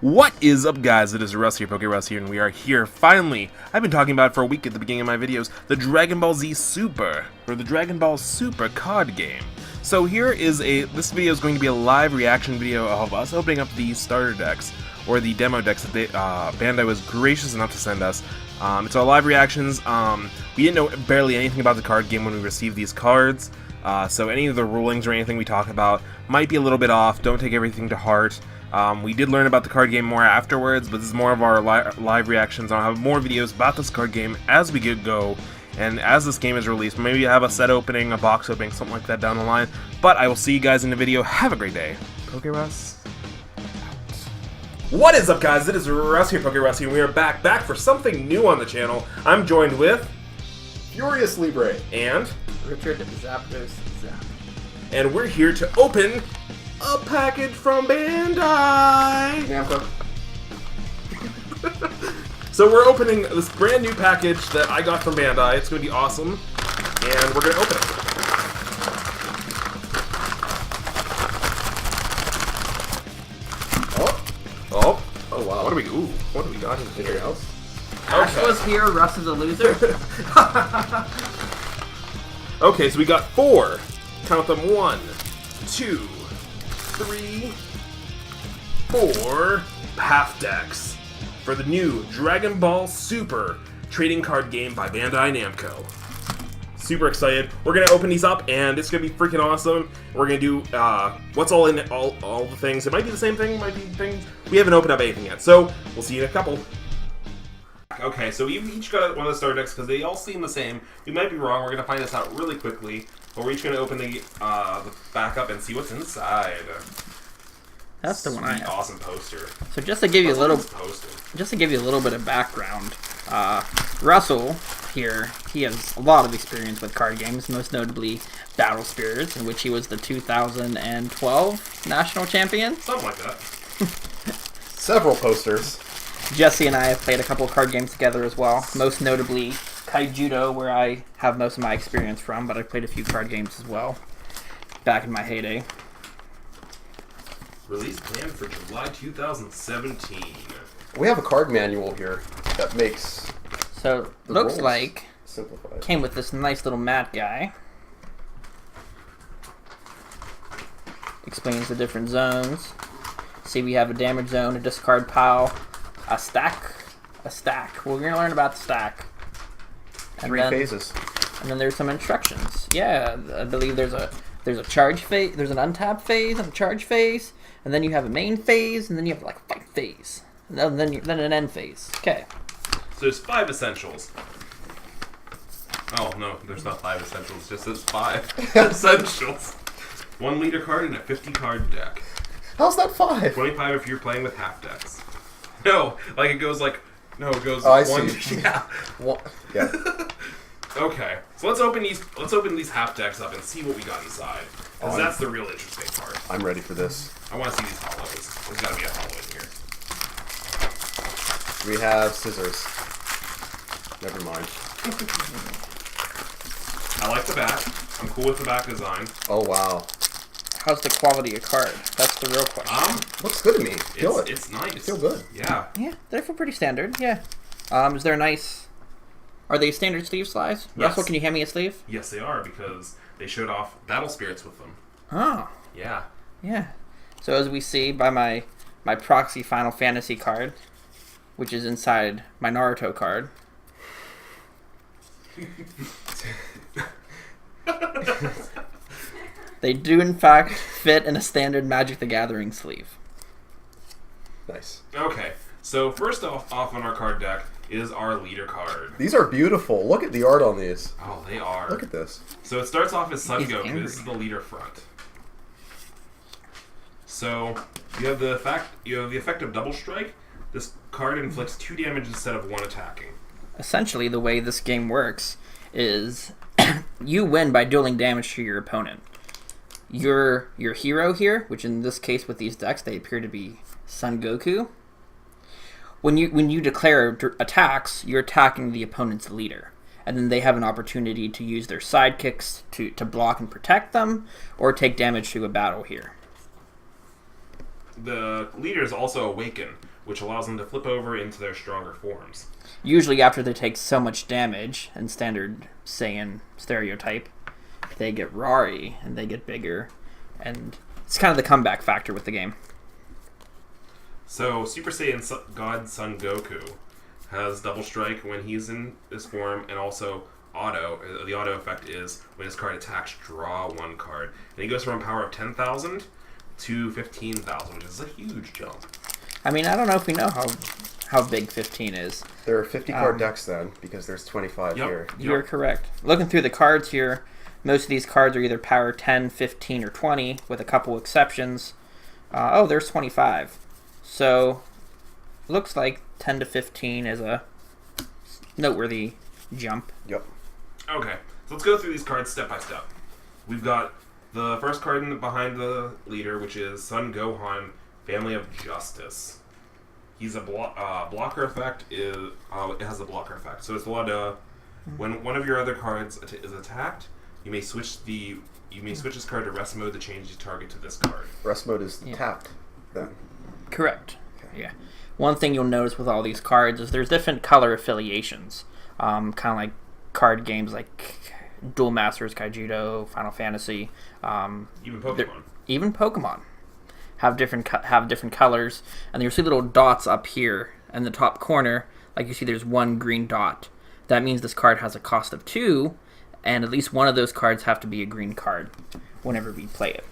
What is up, guys? It is Russ here, PokeRuss here, and we are here finally. I've been talking about it for a week at the beginning of my videos, the Dragon Ball Z Super, or the Dragon Ball Super card game. So this video is going to be a live reaction video of us opening up the starter decks, or the demo decks that Bandai was gracious enough to send us. It's our live reactions. We didn't know barely anything about the card game when we received these cards, so any of the rulings or anything we talk about might be a little bit off. Don't take everything to heart. We did learn about the card game more afterwards, but this is more of our live reactions. I'll have more videos about this card game as we go, and as this game is released. Maybe have a set opening, a box opening, something like that down the line. But I will see you guys in the video. Have a great day. PokeRuss out. What is up, guys? It is Russ here, PokeRuss here, and we are back for something new on the channel. I'm joined with FuriousliBre and Richard Zappdos. And we're here to open a package from Bandai! Namco. So we're opening this brand new package that I got from Bandai. It's going to be awesome. And we're going to open it. Oh wow. What do we got in here? Else? Ash was here, Russ is a loser. Okay, so we got 4. Count them. 1, 2, 3, 4 half decks for the new Dragon Ball Super trading card game by Bandai Namco. Super excited. We're gonna open these up, and it's gonna be freaking awesome. We're gonna do what's all in it, all the things. It might be the same thing, might be things. We haven't opened up anything yet, so we'll see you in a couple. Okay, so we've each got one of the starter decks because they all seem the same. We might be wrong. We're gonna find this out really quickly. But we're each gonna open the back up and see what's inside. That's the one I have. Awesome poster. So just to give you a little bit of background, Russell here, he has a lot of experience with card games, most notably Battle Spirits, in which he was the 2012 national champion. Something like that. Several posters. Jesse and I have played a couple of card games together as well, most notably Kaijudo, where I have most of my experience from, but I played a few card games as well back in my heyday. Release planned for July 2017. We have a card manual here that makes So looks like simplified. Came with this nice little mat guy. Explains the different zones. See, we have a damage zone, a discard pile, a stack. Well, we're gonna learn about the stack. Three phases. And then there's some instructions. Yeah, I believe there's a charge phase, there's an untap phase and a charge phase, and then you have a main phase, and then you have like a fight phase, and then an end phase. Okay. So there's 5 essentials. Oh no, there's not 5 essentials. It just says 5 essentials. 1 leader card and a 50 card deck. How's that 5? 25 if you're playing with half decks. No, like it goes like. No, it goes. Oh, I 1. see. Yeah. Well, yeah. Okay, so let's open these half decks up and see what we got inside. Because that's the real interesting part. I'm ready for this. I want to see these hollows. There's got to be a hollow in here. We have scissors. Never mind. I like the back. I'm cool with the back design. Oh wow. How's the quality of card? That's the real question. Looks good to me. Feel it. It's nice. Feel good. Yeah. Yeah, they feel pretty standard. Yeah. Is there a nice? Are they standard sleeve size? Yes. Russell, can you hand me a sleeve? Yes, they are because they showed off Battle Spirits with them. Oh. Yeah. Yeah. So as we see by my proxy Final Fantasy card, which is inside my Naruto card. They do in fact fit in a standard Magic the Gathering sleeve. Nice. Okay, so first off on our card deck is our leader card. These are beautiful. Look at the art on these. Oh, they are. Look at this. So it starts off as Sun He's Goku. angry. This is the leader front. So you have the effect of Double Strike. This card inflicts 2 damage instead of 1 attacking. Essentially, the way this game works is you win by dealing damage to your opponent. Your hero here, which in this case with these decks they appear to be Son Goku. When you declare attacks, you're attacking the opponent's leader, and then they have an opportunity to use their sidekicks to block and protect them, or take damage to a battle here. The leader is also Awaken, which allows them to flip over into their stronger forms. Usually after they take so much damage in standard Saiyan stereotype, they get Rari and they get bigger, and it's kind of the comeback factor with the game. So Super Saiyan God Son Goku has double strike when he's in this form, and also auto. The auto effect is when his card attacks, draw one card, and he goes from a power of 10,000 to 15,000, which is a huge jump. I mean, I don't know if we know how big 15 is. There are 50 card decks then, because there's 25 here. You're correct. Looking through the cards here, most of these cards are either power 10, 15, or 20, with a couple exceptions. Oh, there's 25. So, looks like 10 to 15 is a noteworthy jump. Yep. Okay, so let's go through these cards step by step. We've got the first card behind the leader, which is Son Gohan, Family of Justice. He's a blocker effect. It has a blocker effect. So it's a lot of when one of your other cards is attacked, you may switch this card to rest mode to change the target to this card. Rest mode is tapped then. Correct. Okay. Yeah. One thing you'll notice with all these cards is there's different color affiliations. Kind of like card games like Duel Masters, Kaijudo, Final Fantasy. Even Pokemon. Have different colors, and you'll see little dots up here in the top corner. Like you see, there's one green dot. That means this card has a cost of 2, and at least one of those cards have to be a green card whenever we play it.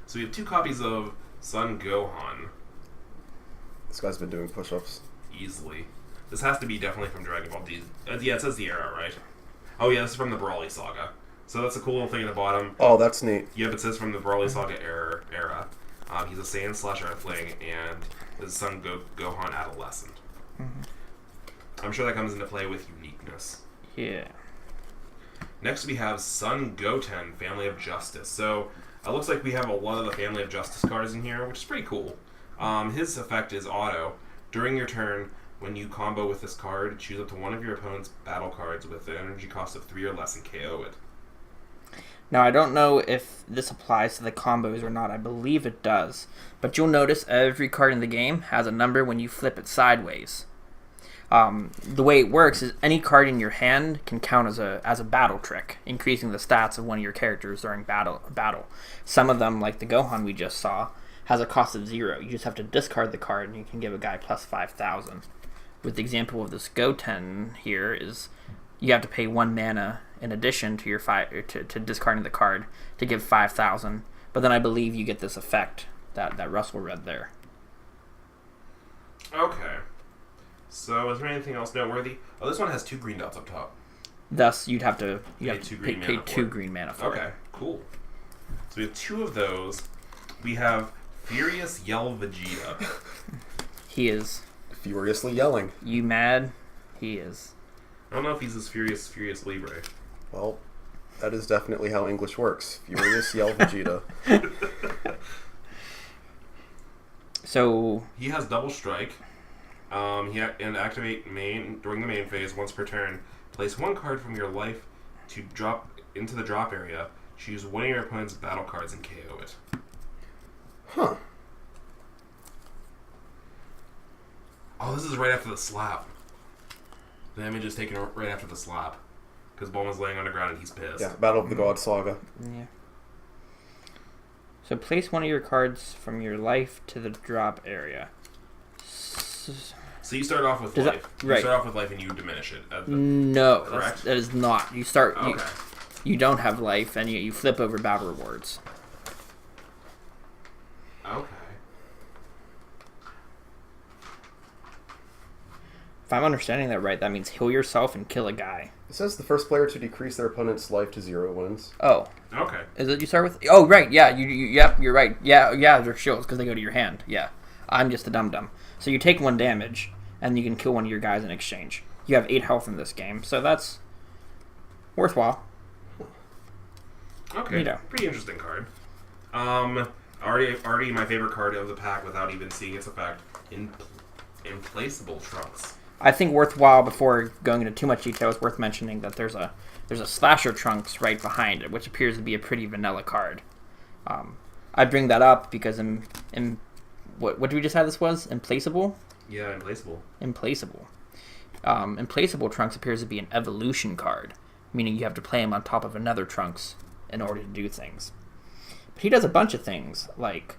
So we have 2 copies of Son Gohan. This guy's been doing push-ups. Easily. This has to be definitely from Dragon Ball D. Yeah, it says the era, right? Oh yeah, this is from the Brawly Saga. So that's a cool little thing at the bottom. Oh, that's neat. Yep, it says from the Brawly Saga era. He's a Saiyan / Earthling, and his son Gohan Adolescent. I'm sure that comes into play with uniqueness. Yeah. Next we have Son Goten, Family of Justice. So it looks like we have a lot of the Family of Justice cards in here, which is pretty cool. His effect is auto. During your turn, when you combo with this card, choose up to one of your opponent's battle cards with an energy cost of 3 or less and KO it. Now, I don't know if this applies to the combos or not. I believe it does. But you'll notice every card in the game has a number when you flip it sideways. The way it works is any card in your hand can count as a battle trick, increasing the stats of one of your characters during battle. Some of them, like the Gohan we just saw, has a cost of 0. You just have to discard the card and you can give a guy plus 5,000. With the example of this Goten here is you have to pay 1 mana in addition to your to discarding the card to give 5,000. But then I believe you get this effect that Russell read there. Okay. So is there anything else noteworthy? Oh, this one has 2 green dots up top. Thus, you'd have to pay 2 green mana for it. Okay, cool. So we have 2 of those. We have Furious Yell Vegeta. He is furiously yelling. You mad? He is. I don't know if he's as FuriousLibre. Well, that is definitely how English works. Furious Yell Vegeta. So he has double strike. And activate main during the main phase once per turn. Place 1 card from your life to drop into the drop area. Choose one of your opponent's battle cards and KO it. Huh. Oh, this is right after the slap. The damage is taken right after the slap. Because Bulma's laying on the ground and he's pissed. Yeah, Battle of the God Saga. Yeah. So place one of your cards from your life to the drop area. So you start off with life. You start off with life and you diminish it. No, correct? that is not. You start. Okay. You don't have life, and you flip over battle rewards. Okay. If I'm understanding that right, that means heal yourself and kill a guy. It says the first player to decrease their opponent's life to 0 wins. Oh. Okay. Is it you start with? Oh, right. Yeah. Yep. You're right. Yeah. They're shields because they go to your hand. Yeah. I'm just a dum-dum. So you take 1 damage, and you can kill one of your guys in exchange. You have 8 health in this game, so that's worthwhile. Okay. Pretty interesting card. Already my favorite card of the pack without even seeing its effect. Implacable Trunks. I think worthwhile, before going into too much detail, it's worth mentioning that there's a Slasher Trunks right behind it, which appears to be a pretty vanilla card. I bring that up because what did we decide this was? Implacable? Yeah, Implacable. Implacable. Implacable Trunks appears to be an evolution card, meaning you have to play him on top of another Trunks in order to do things. But he does a bunch of things, like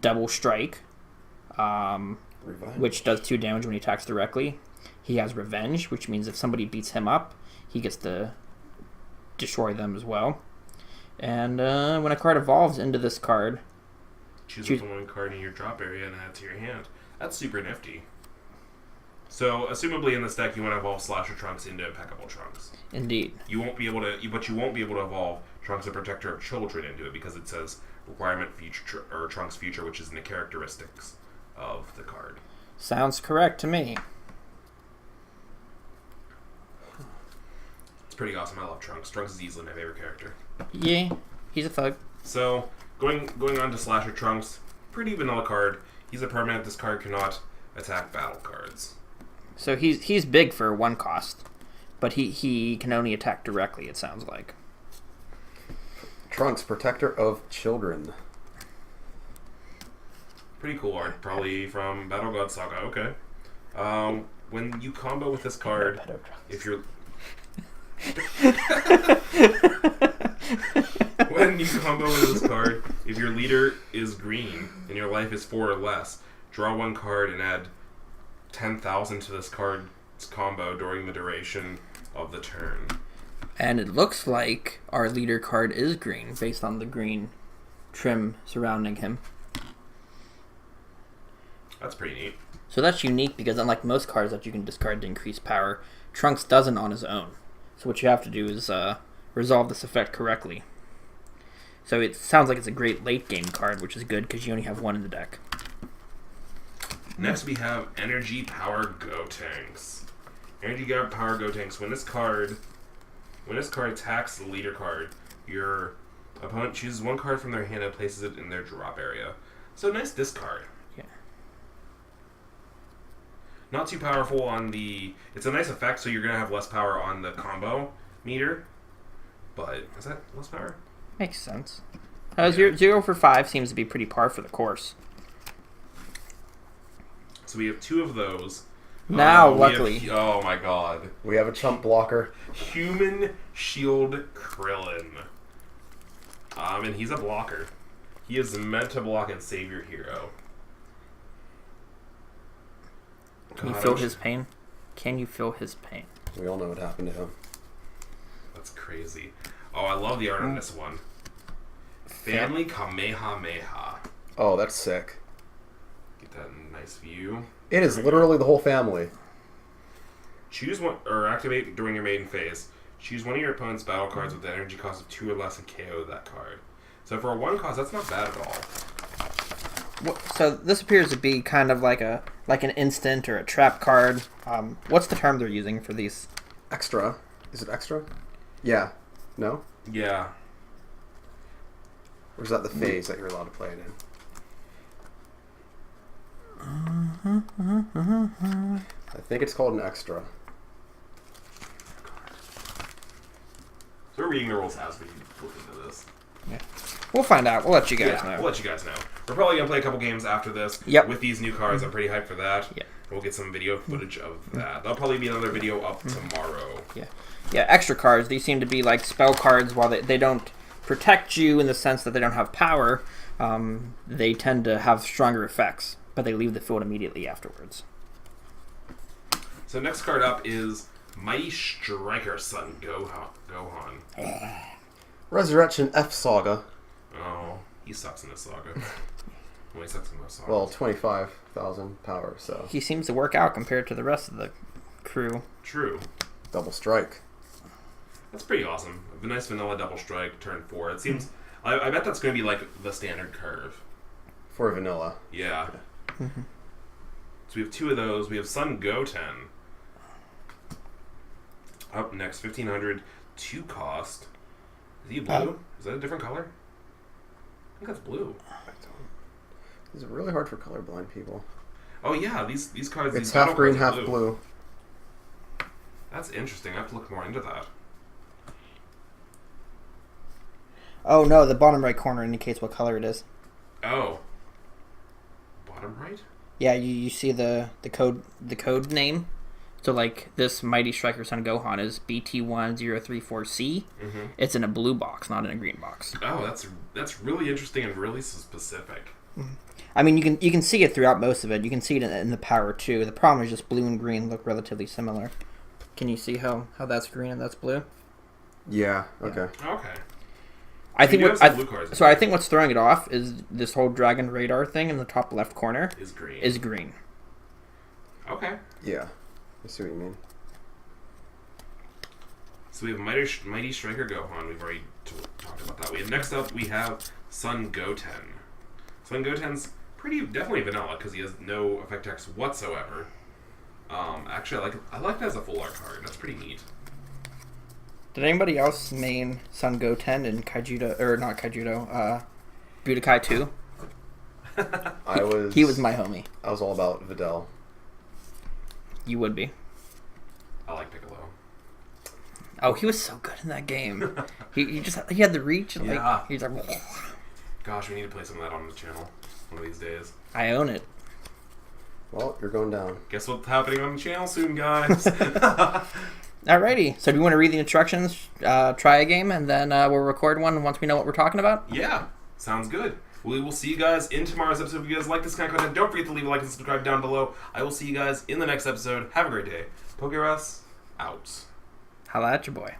Double Strike, which does 2 damage when he attacks directly. He has Revenge, which means if somebody beats him up, he gets to destroy them as well. And when a card evolves into this card, choose one card in your drop area and add it to your hand. That's super nifty. So, assumably in this deck, you want to evolve Slasher Trunks into Impeccable Trunks. Indeed. You won't be able to, but you won't be able to evolve Trunks the Protector of Children into it because it says requirement future or Trunks Future, which is in the characteristics of the card. Sounds correct to me. It's pretty awesome. I love Trunks. Trunks is easily my favorite character. Yeah, he's a thug. So, going on to Slasher Trunks, pretty vanilla card. He's a permanent. This card cannot attack battle cards. So he's big for 1 cost, but he can only attack directly, it sounds like. Trunks, Protector of Children. Pretty cool art, probably from Battle God Saga. Okay. When you combo with this card, if you're when you combo with this card, if your leader is green and your life is 4 or less, draw 1 card and add 10,000 to this card's combo during the duration of the turn. And it looks like our leader card is green, based on the green trim surrounding him. That's pretty neat. So that's unique because unlike most cards that you can discard to increase power, Trunks doesn't on his own. So what you have to do is resolve this effect correctly. So it sounds like it's a great late game card, which is good because you only have 1 in the deck. Next we have Energy Power Gotenks. Energy Power Gotenks. When this card attacks the leader card, your opponent chooses 1 card from their hand and places it in their drop area. So nice discard. Yeah. Not too powerful on the... It's a nice effect, so you're going to have less power on the combo meter. But, is that less power? Makes sense. 0 for 5 seems to be pretty par for the course. So we have 2 of those. Now, luckily. Oh my god. We have a chump blocker. Human Shield Krillin. And he's a blocker. He is meant to block and save your hero. Can you feel his pain? Can you feel his pain? We all know what happened to him. That's crazy. Oh, I love the art on this one. Family Kamehameha. Oh, that's sick. Get that nice view. It is literally the whole family. Choose one, or activate during your main phase. Choose one of your opponent's battle cards with the energy cost of 2 or less and KO that card. So for a 1 cost, that's not bad at all. So this appears to be kind of like an instant or a trap card. What's the term they're using for these? Extra. Is it extra? Yeah. No? Yeah. Or is that the phase that you're allowed to play it in? I think it's called an extra. So we're reading the rules as we look into this. Yeah. We'll find out. We'll let you guys know. We'll let you guys know. We're probably going to play a couple games after this with these new cards. I'm pretty hyped for that. Yeah. We'll get some video footage of that. That'll probably be another video up tomorrow. Yeah. Yeah, extra cards. These seem to be like spell cards. While they don't protect you in the sense that they don't have power, they tend to have stronger effects, but they leave the field immediately afterwards. So next card up is Mighty Striker Son Gohan. Resurrection F Saga. Oh, he sucks in this saga. Well, he sucks in most sagas. Well, 25,000 power, so. He seems to work out compared to the rest of the crew. True. Double strike. That's pretty awesome. A nice vanilla double strike, turn 4. It seems... I bet that's going to be like the standard curve. For vanilla. Yeah. So we have 2 of those. We have Sun Goten. Up next, 1,500, 2 cost. Is he blue? Is that a different color? I think that's blue. These are really hard for colorblind people. Oh yeah, these cards... It's these half green, cards half blue. That's interesting. I have to look more into that. Oh no, the bottom right corner indicates what color it is. Oh. bottom right? Yeah, you see the code name. So like this Mighty Striker Son Gohan is BT1034C. Mm-hmm. It's in a blue box, not in a green box. Oh, that's really interesting and really specific. I mean, you can see it throughout most of it. You can see it in the power too. The problem is just blue and green look relatively similar. Can you see how that's green and that's blue? Yeah. Okay. Okay. I think you have some blue cards. I think what's throwing it off is this whole Dragon Radar thing in the top left corner Is green. is green. Okay. Yeah. I see what you mean. So we have Mighty Striker Gohan. We've already talked about that. Next up, we have Son Goten. Son Goten's definitely vanilla because he has no effect text whatsoever. Actually, I like that as a full art card. That's pretty neat. Did anybody else main Son Goten in Kaijudo or not Kaijudo? Budokai 2? He was my homie. I was all about Videl. You would be. I like Piccolo. Oh, he was so good in that game. he had the reach. And Yeah. He's like, Gosh, we need to play some of that on the channel one of these days. I own it. Well, you're going down. Guess what's happening on the channel soon, guys? Alrighty. So do you want to read the instructions, try a game, and then we'll record one once we know what we're talking about? Yeah, sounds good. We will see you guys in tomorrow's episode. If you guys like this kind of content, don't forget to leave a like and subscribe down below. I will see you guys in the next episode. Have a great day. PokeRuss, out. Holla at your boy.